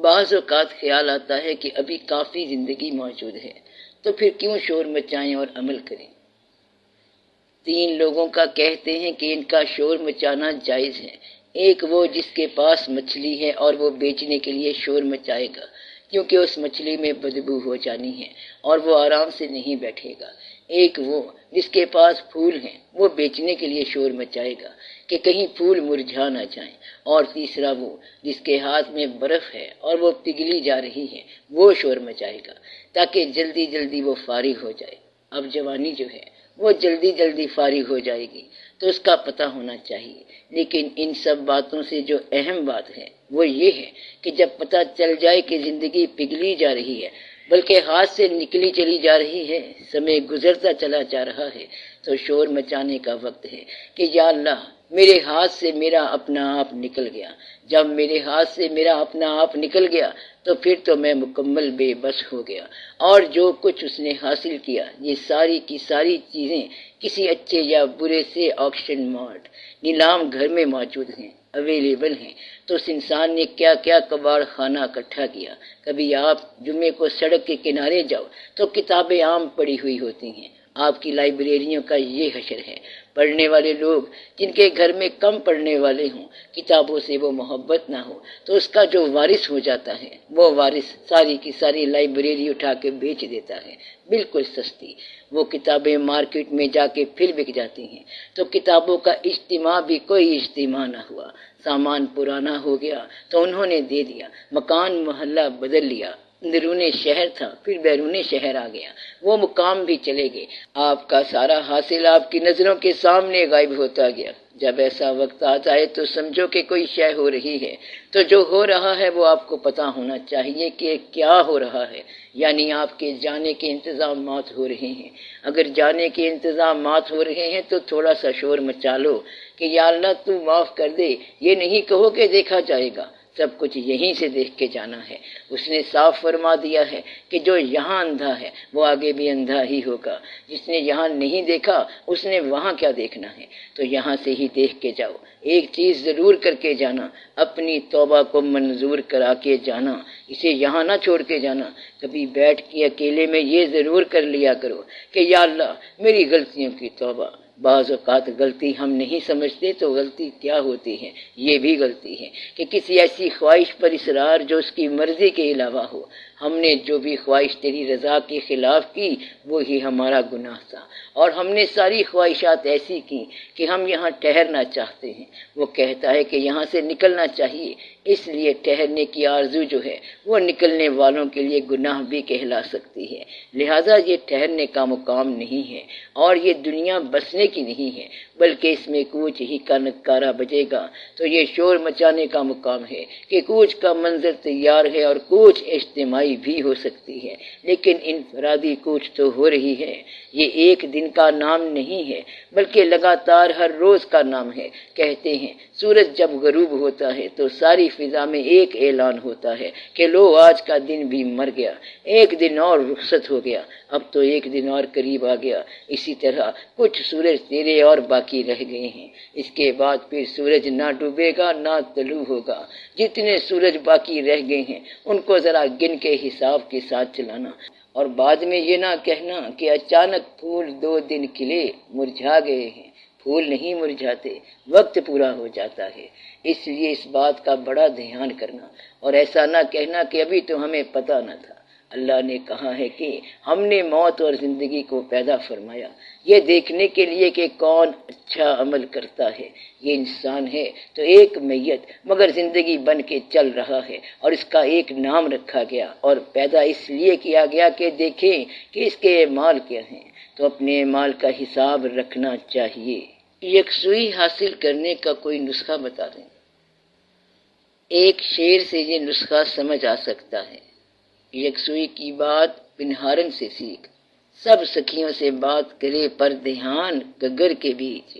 بعض اوقات خیال آتا ہے کہ ابھی کافی زندگی موجود ہے، تو پھر کیوں شور مچائیں اور عمل کریں۔ 3 لوگوں کا کہتے ہیں کہ ان کا شور مچانا جائز ہے۔ ایک وہ جس کے پاس مچھلی ہے اور وہ بیچنے کے لیے شور مچائے گا کیونکہ اس مچھلی میں بدبو ہو جانی ہے اور وہ آرام سے نہیں بیٹھے گا۔ ایک وہ جس کے پاس پھول ہیں، وہ بیچنے کے لیے شور مچائے گا کہ کہیں پھول مرجھا نہ جائیں۔ اور تیسرا وہ جس کے ہاتھ میں برف ہے اور وہ پگھلی جا رہی ہے، وہ شور مچائے گا تاکہ جلدی جلدی وہ فارغ ہو جائے۔ اب جوانی جو ہے وہ جلدی جلدی فارغ ہو جائے گی تو اس کا پتہ ہونا چاہیے، لیکن ان سب باتوں سے جو اہم بات ہے وہ یہ ہے کہ جب پتہ چل جائے کہ زندگی پگھلی جا رہی ہے بلکہ ہاتھ سے نکلی چلی جا رہی ہے، سمے گزرتا چلا جا رہا ہے، تو شور مچانے کا وقت ہے کہ یا اللہ میرے ہاتھ سے میرا اپنا آپ نکل گیا۔ جب میرے ہاتھ سے میرا اپنا آپ نکل گیا تو پھر تو میں مکمل بے بس ہو گیا، اور جو کچھ اس نے حاصل کیا یہ ساری کی ساری چیزیں کسی اچھے یا برے سے آکشن مارٹ نیلام گھر میں موجود ہیں، اویلیبل ہیں۔ تو اس انسان نے کیا کیا کباڑ خانہ اکٹھا کیا۔ کبھی آپ جمعے کو سڑک کے کنارے جاؤ تو کتابیں عام پڑی ہوئی ہوتی ہیں۔ آپ کی لائبریریوں کا یہ حشر ہے۔ پڑھنے والے لوگ جن کے گھر میں کم پڑھنے والے ہوں، کتابوں سے وہ محبت نہ ہو، تو اس کا جو وارث ہو جاتا ہے وہ وارث ساری کی ساری لائبریری اٹھا کے بیچ دیتا ہے، بالکل سستی۔ وہ کتابیں مارکیٹ میں جا کے پھر بک جاتی ہیں، تو کتابوں کا اجتماع بھی کوئی اجتماع نہ ہوا۔ سامان پرانا ہو گیا تو انہوں نے دے دیا، مکان محلہ بدل لیا، اندرون شہر تھا پھر بیرون شہر آ گیا، وہ مقام بھی چلے گئے، آپ کا سارا حاصل آپ کی نظروں کے سامنے غائب ہوتا گیا۔ جب ایسا وقت آ جائے تو سمجھو کہ کوئی شے ہو رہی ہے، تو جو ہو رہا ہے وہ آپ کو پتہ ہونا چاہیے کہ کیا ہو رہا ہے، یعنی آپ کے جانے کے انتظامات ہو رہے ہیں۔ اگر جانے کے انتظامات ہو رہے ہیں تو تھوڑا سا شور مچا لو کہ یا اللہ تو معاف کر دے، یہ نہیں کہو کہ دیکھا جائے گا، سب کچھ یہیں سے دیکھ کے جانا ہے۔ اس نے صاف فرما دیا ہے کہ جو یہاں اندھا ہے وہ آگے بھی اندھا ہی ہوگا، جس نے یہاں نہیں دیکھا اس نے وہاں کیا دیکھنا ہے، تو یہاں سے ہی دیکھ کے جاؤ۔ ایک چیز ضرور کر کے جانا، اپنی توبہ کو منظور کرا کے جانا، اسے یہاں نہ چھوڑ کے جانا۔ کبھی بیٹھ کے اکیلے میں یہ ضرور کر لیا کرو کہ یا اللہ میری غلطیوں کی توبہ۔ بعض اوقات غلطی ہم نہیں سمجھتے تو غلطی کیا ہوتی ہے، یہ بھی غلطی ہے کہ کسی ایسی خواہش پر اصرار جو اس کی مرضی کے علاوہ ہو۔ ہم نے جو بھی خواہش تیری رضا کے خلاف کی وہی ہمارا گناہ تھا، اور ہم نے ساری خواہشات ایسی کی کہ ہم یہاں ٹھہرنا چاہتے ہیں۔ وہ کہتا ہے کہ یہاں سے نکلنا چاہیے، اس لیے ٹھہرنے کی آرزو جو ہے وہ نکلنے والوں کے لیے گناہ بھی کہلا سکتی ہے۔ لہٰذا یہ ٹھہرنے کا مقام نہیں ہے، اور یہ دنیا بسنے کی نہیں ہے، بلکہ اس میں کوچ ہی کا نکارہ بجے گا۔ تو یہ شور مچانے کا مقام ہے کہ کوچ کا منظر تیار ہے، اور کوچ اجتماعی بھی ہو سکتی ہے، لیکن انفرادی کوچ تو ہو رہی ہے۔ یہ ایک دن کا نام نہیں ہے بلکہ لگاتار ہر روز کا نام ہے۔ کہتے ہیں سورج جب غروب ہوتا ہے تو ساری فضا میں ایک اعلان ہوتا ہے کہ لو آج کا دن بھی مر گیا، ایک دن اور رخصت ہو گیا، اب تو ایک دن اور قریب آ گیا۔ اسی طرح کچھ سورج تیرے اور باقی رہ گئے ہیں، اس کے بعد پھر سورج نہ ڈوبے گا نہ طلوع ہوگا۔ جتنے سورج باقی رہ گئے ہیں ان کو ذرا گن کے حساب کے ساتھ چلانا، اور بعد میں یہ نہ کہنا کہ اچانک پھول 2 دن کھلے مرجھا گئے ہیں۔ پھول نہیں مرجھاتے، وقت پورا ہو جاتا ہے۔ اس لیے اس بات کا بڑا دھیان کرنا، اور ایسا نہ کہنا کہ ابھی تو ہمیں پتہ نہ تھا۔ اللہ نے کہا ہے کہ ہم نے موت اور زندگی کو پیدا فرمایا یہ دیکھنے کے لیے کہ کون اچھا عمل کرتا ہے۔ یہ انسان ہے تو ایک میت مگر زندگی بن کے چل رہا ہے، اور اس کا ایک نام رکھا گیا اور پیدا اس لیے کیا گیا کہ دیکھیں کہ اس کے اعمال کیا ہیں، تو اپنے اعمال کا حساب رکھنا چاہیے۔ یکسوئی حاصل کرنے کا کوئی نسخہ بتا دیں۔ ایک شعر سے یہ نسخہ سمجھ آ سکتا ہے۔ یکسوئی کی بات پنہارن سے سیکھ، سب سکھیوں سے بات کرے پر دھیان گگر کے بیچ۔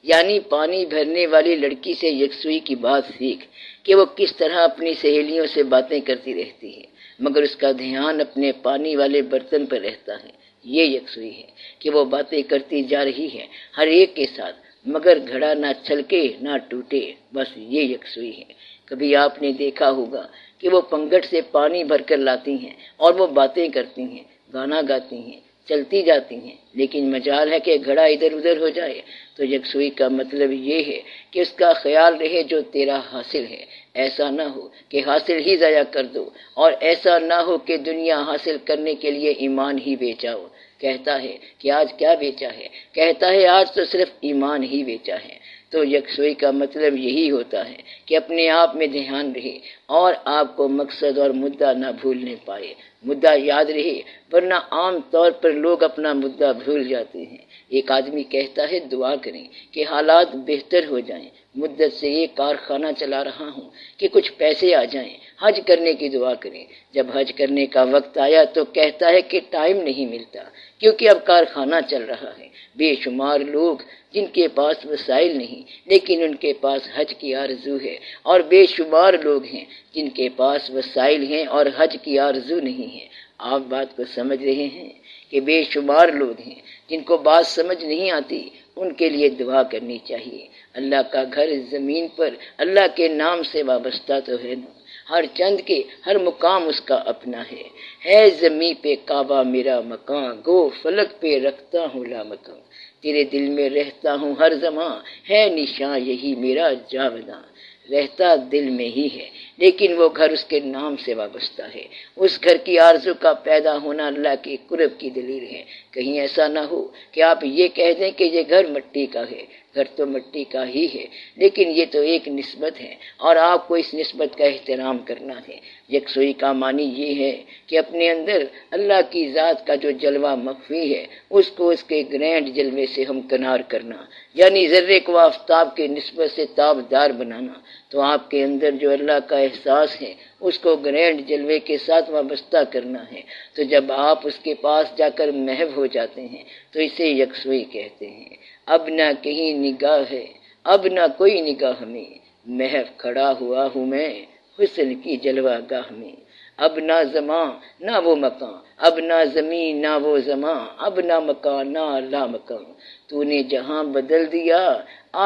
یعنی پانی بھرنے والی لڑکی سے یکسوئی کی بات سیکھ کہ وہ کس طرح اپنی سہیلیوں سے باتیں کرتی رہتی ہے مگر اس کا دھیان اپنے پانی والے برتن پر رہتا ہے۔ یہ یکسوئی ہے کہ وہ باتیں کرتی جا رہی ہے ہر ایک کے ساتھ مگر گھڑا نہ چھلکے نہ ٹوٹے، بس یہ یکسوئی ہے۔ کبھی آپ نے دیکھا ہوگا کہ وہ پنگھٹ سے پانی بھر کر لاتی ہیں اور وہ باتیں کرتی ہیں، گانا گاتی ہیں، چلتی جاتی ہیں، لیکن مجال ہے کہ گھڑا ادھر ادھر ہو جائے۔ تو یکسوئی کا مطلب یہ ہے کہ اس کا خیال رہے جو تیرا حاصل ہے، ایسا نہ ہو کہ حاصل ہی ضائع کر دو، اور ایسا نہ ہو کہ دنیا حاصل کرنے کے لیے ایمان ہی بیچاؤ۔ کہتا ہے کہ آج کیا بیچا ہے؟ کہتا ہے آج تو صرف ایمان ہی بیچا ہے۔ تو یکسوئی کا مطلب یہی ہوتا ہے کہ اپنے آپ میں دھیان رہے اور آپ کو مقصد اور مدعا نہ بھولنے پائے، مدعا یاد رہے، ورنہ عام طور پر لوگ اپنا مدعا بھول جاتے ہیں۔ ایک آدمی کہتا ہے دعا کریں کہ حالات بہتر ہو جائیں، مدت سے یہ کارخانہ چلا رہا ہوں کہ کچھ پیسے آ جائیں، حج کرنے کی دعا کریں۔ جب حج کرنے کا وقت آیا تو کہتا ہے کہ ٹائم نہیں ملتا کیونکہ اب کارخانہ چل رہا ہے۔ بے شمار لوگ جن کے پاس وسائل نہیں لیکن ان کے پاس حج کی آرزو ہے، اور بے شمار لوگ ہیں جن کے پاس وسائل ہیں اور حج کی آرزو نہیں ہے۔ آپ بات کو سمجھ رہے ہیں کہ بے شمار لوگ ہیں جن کو بات سمجھ نہیں آتی، ان کے لیے دعا کرنی چاہیے۔ اللہ کا گھر زمین پر اللہ کے نام سے وابستہ تو ہے نا، ہر چند کے ہر مقام اس کا اپنا ہے زمین پہ کعبہ میرا مکان، گو فلک پہ رکھتا ہوں لامکان، تیرے دل میں رہتا ہوں ہر زمان، ہے نشان یہی میرا جاوداں۔ رہتا دل میں ہی ہے لیکن وہ گھر اس کے نام سے وابستہ ہے۔ اس گھر کی آرزو کا پیدا ہونا اللہ کے قرب کی دلیل ہے۔ کہیں ایسا نہ ہو کہ آپ یہ کہہ دیں کہ یہ گھر مٹی کا ہے۔ گھر تو مٹی کا ہی ہے لیکن یہ تو ایک نسبت ہے اور آپ کو اس نسبت کا احترام کرنا ہے۔ یکسوئی کا معنی یہ ہے کہ اپنے اندر اللہ کی ذات کا جو جلوہ مخفی ہے اس کو اس کے گرینڈ جلوے سے ہمکنار کرنا، یعنی ذرے کو آفتاب کے نسبت سے تابدار بنانا۔ تو آپ کے اندر جو اللہ کا احساس ہے اس کو گرینڈ جلوے کے ساتھ وابستہ کرنا ہے۔ تو جب آپ اس کے پاس جا کر محو ہو جاتے ہیں تو اسے یکسوئی کہتے ہیں۔ اب نہ کہیں نگاہ ہے، اب نہ کوئی نگاہ میں، محو کھڑا ہوا ہوں میں حسن کی جلوہ گاہ میں۔ اب نہ زمان نہ وہ مکان، اب نہ زمین نہ وہ زمان، اب نہ مکان نہ لا مکان، تو نے جہاں بدل دیا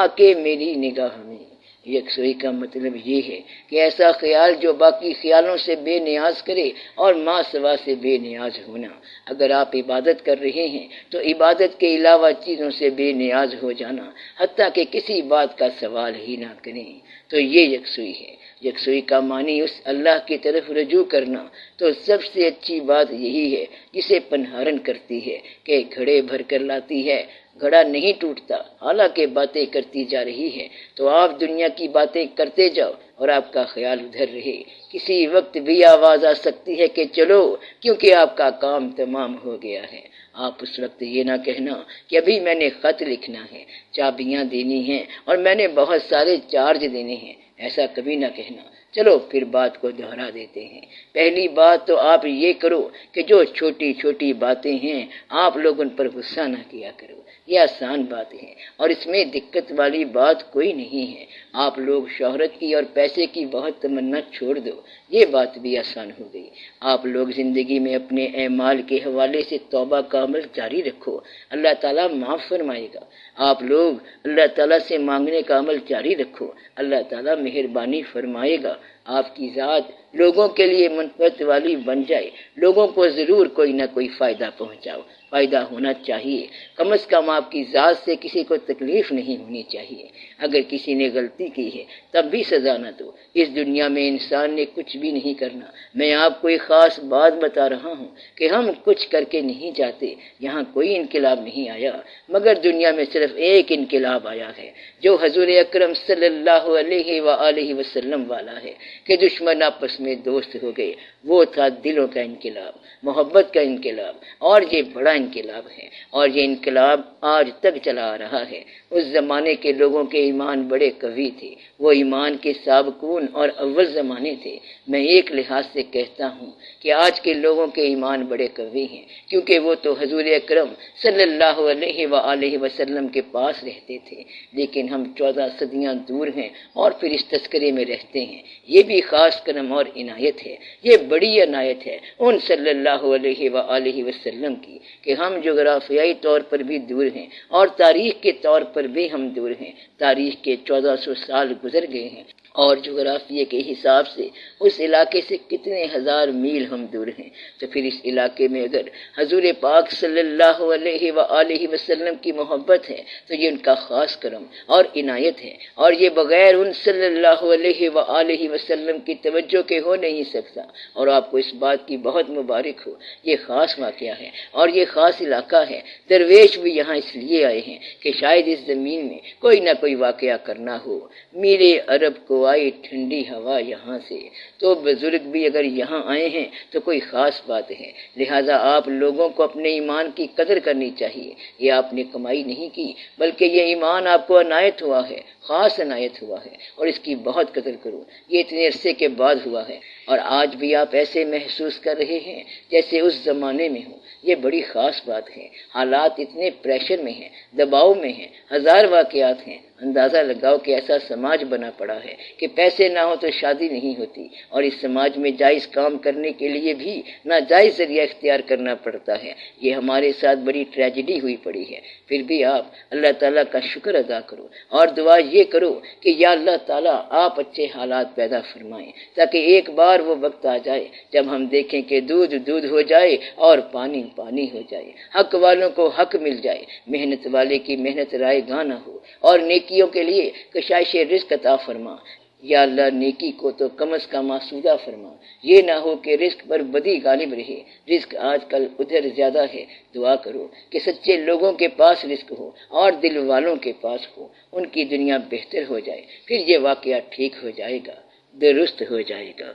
آ کے میری نگاہ میں۔ یکسوئی کا مطلب یہ ہے کہ ایسا خیال جو باقی خیالوں سے بے نیاز کرے اور ماں سوا سے بے نیاز ہونا۔ اگر آپ عبادت کر رہے ہیں تو عبادت کے علاوہ چیزوں سے بے نیاز ہو جانا، حتیٰ کہ کسی بات کا سوال ہی نہ کریں، تو یہ یکسوئی ہے۔ یکسوئی کا معنی اس اللہ کی طرف رجوع کرنا۔ تو سب سے اچھی بات یہی ہے جسے پنہارن کرتی ہے کہ گھڑے بھر کر لاتی ہے، گھڑا نہیں ٹوٹتا، حالانکہ باتیں کرتی جا رہی ہے۔ تو آپ دنیا کی باتیں کرتے جاؤ اور آپ کا خیال ادھر رہے۔ کسی وقت بھی آواز آ سکتی ہے کہ چلو، کیونکہ آپ کا کام تمام ہو گیا ہے۔ آپ اس وقت یہ نہ کہنا کہ ابھی میں نے خط لکھنا ہے، چابیاں دینی ہیں اور میں نے بہت سارے چارج دینے ہیں، ایسا کبھی نہ کہنا۔ چلو پھر بات کو دہرا دیتے ہیں۔ پہلی بات تو آپ یہ کرو کہ جو چھوٹی چھوٹی باتیں ہیں آپ لوگ ان پر غصہ نہ کیا کرو، یہ آسان بات ہے اور اس میں دقت والی بات کوئی نہیں ہے۔ آپ لوگ شہرت کی اور پیسے کی بہت تمنا چھوڑ دو، یہ بات بھی آسان ہو گئی۔ آپ لوگ زندگی میں اپنے اعمال کے حوالے سے توبہ کا عمل جاری رکھو، اللہ تعالیٰ معاف فرمائے گا۔ آپ لوگ اللہ تعالیٰ سے مانگنے کا عمل جاری رکھو، اللہ تعالیٰ مہربانی فرمائے گا۔ آپ کی ذات لوگوں کے لیے منفعت والی بن جائے، لوگوں کو ضرور کوئی نہ کوئی فائدہ پہنچاؤ، فائدہ ہونا چاہیے۔ کم از کم آپ کی ذات سے کسی کو تکلیف نہیں ہونی چاہیے۔ اگر کسی نے غلطی کی ہے تب بھی سزا نہ دو۔ اس دنیا میں انسان نے کچھ بھی نہیں کرنا۔ میں آپ کو ایک خاص بات بتا رہا ہوں کہ ہم کچھ کر کے نہیں جاتے۔ یہاں کوئی انقلاب نہیں آیا، مگر دنیا میں صرف ایک انقلاب آیا ہے جو حضور اکرم صلی اللہ علیہ وآلہ وسلم والا ہے کہ دشمن آپس میں دوست ہو گئے۔ وہ تھا دلوں کا انقلاب، محبت کا انقلاب، اور یہ بڑا انقلاب ہے اور یہ انقلاب آج تک چلا آ رہا ہے۔ اس زمانے کے لوگوں کے ایمان بڑے قوی تھے، وہ ایمان کے سابقون اور اول زمانے تھے۔ میں ایک لحاظ سے کہتا ہوں کہ آج کے لوگوں کے ایمان بڑے قوی ہیں کیونکہ وہ تو حضور اکرم صلی اللہ علیہ وآلہ وسلم کے پاس رہتے تھے، لیکن ہم 14 صدیاں دور ہیں اور پھر اس تذکرے میں رہتے ہیں۔ یہ بھی خاص کرم اور عنایت ہے، یہ بڑی عنایت ہے ان صلی اللہ علیہ وآلہ وسلم کی کہ ہم جغرافیائی طور پر بھی دور ہیں اور تاریخ کے طور پر بھی ہم دور ہیں۔ تاریخ کے 1400 سال گزر گئے ہیں اور جغرافیے کے حساب سے اس علاقے سے کتنے ہزار میل ہم دور ہیں، تو پھر اس علاقے میں اگر حضور پاک صلی اللہ علیہ وآلہ وسلم کی محبت ہے تو یہ ان کا خاص کرم اور عنایت ہے، اور یہ بغیر ان صلی اللہ علیہ وآلہ وسلم کی توجہ کے ہو نہیں سکتا۔ اور آپ کو اس بات کی بہت مبارک ہو، یہ خاص واقعہ ہے اور یہ خاص علاقہ ہے۔ درویش بھی یہاں اس لیے آئے ہیں کہ شاید اس زمین میں کوئی نہ کوئی واقعہ کرنا ہو۔ میرے عرب کو آئی ٹھنڈی ہوا یہاں سے، تو بزرگ بھی اگر یہاں آئے ہیں تو کوئی خاص بات ہے، لہٰذا آپ لوگوں کو اپنے ایمان کی قدر کرنی چاہیے۔ یہ آپ نے کمائی نہیں کی، بلکہ یہ ایمان آپ کو عنایت ہوا ہے، خاص عنایت ہوا ہے، اور اس کی بہت قدر کرو۔ یہ اتنے عرصے کے بعد ہوا ہے، اور آج بھی آپ ایسے محسوس کر رہے ہیں جیسے اس زمانے میں ہو۔ یہ بڑی خاص بات ہے۔ حالات اتنے پریشر میں ہیں، دباؤ میں ہیں، ہزار واقعات ہیں۔ اندازہ لگاؤ کہ ایسا سماج بنا پڑا ہے کہ پیسے نہ ہو تو شادی نہیں ہوتی، اور اس سماج میں جائز کام کرنے کے لیے بھی ناجائز ذریعہ اختیار کرنا پڑتا ہے۔ یہ ہمارے ساتھ بڑی ٹریجڈی ہوئی پڑی ہے۔ پھر بھی آپ اللہ تعالیٰ کا شکر ادا کرو اور دعا یہ کرو کہ یا اللہ تعالیٰ آپ اچھے حالات پیدا فرمائیں، تاکہ ایک بار وہ وقت آ جائے جب ہم دیکھیں کہ دودھ دودھ ہو جائے اور پانی پانی ہو جائے، حق والوں کو حق مل جائے، محنت والے کی محنت رائے گاہ نہ ہو، اور نیکیوں کے لیے کشائش رزق عطا فرما۔ یا اللہ نیکی کو تو کم از کم آسودہ فرما، یہ نہ ہو کہ رزق پر بدی غالب رہے۔ رزق آج کل ادھر زیادہ ہے، دعا کرو کہ سچے لوگوں کے پاس رزق ہو اور دل والوں کے پاس ہو، ان کی دنیا بہتر ہو جائے، پھر یہ واقعہ ٹھیک ہو جائے گا، درست ہو جائے گا۔